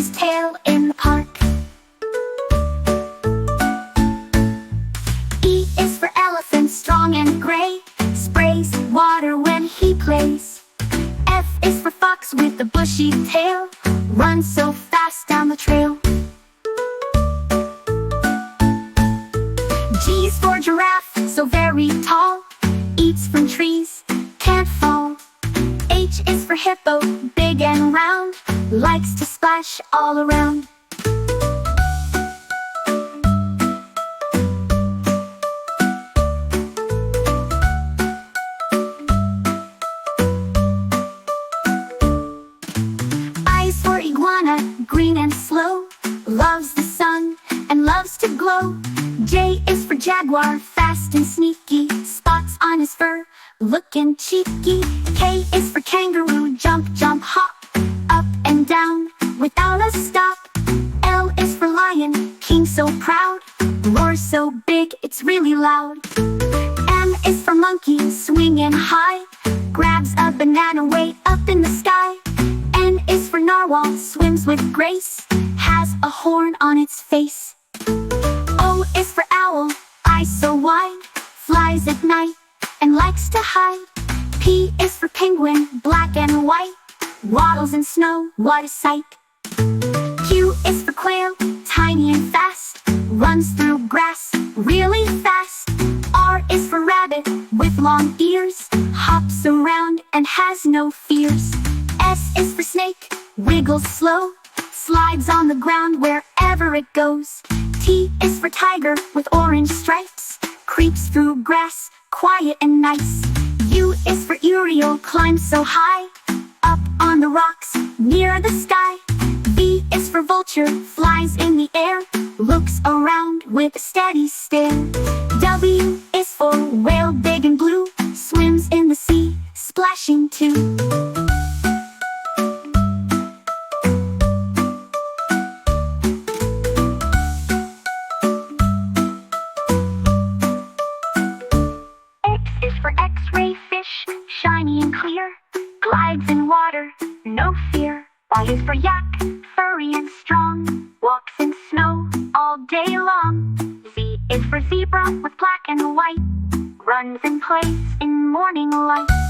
his tail in the park. E is for elephant, strong and gray, sprays water when he plays. F is for fox with a bushy tail, runs so fast down the trail. G is for giraffe, so very tall, eats from trees, can't fall. H is for hippo, big and round, likes to splash all around. I is for iguana, green and slow, loves the sun and loves to glow. J is for jaguar, fast and sneaky, spots on his fur, looking cheeky. K is for kangaroo, jump, jump, hop, up and down, without a stop. L is for lion, king so proud, roars so big it's really loud. M is for monkey, swinging high, grabs a banana way up in the sky. N is for narwhal, swims with grace, has a horn on its face. O is for owl, eyes so wide, flies at night and likes to hide. P is for penguin, black and white, waddles in snow, what a sight. Q is for quail, tiny and fast, runs through grass really fast. R is for rabbit, with long ears, hops around and has no fears. S is for snake, wiggles slow, slides on the ground wherever it goes. T is for tiger, with orange stripes, creeps through grass, quiet and nice. U is for urial, climbs so high, up on the rocks, near the sky. V is for vulture, flies in the air, looks around with a steady stare. W is for whale, big and blue, swims in the sea, splashing too. For X-ray fish, shiny and clear, glides in water, no fear. Y is for yak, furry and strong, walks in snow all day long. Z is for zebra, with black and white, runs and plays in morning light.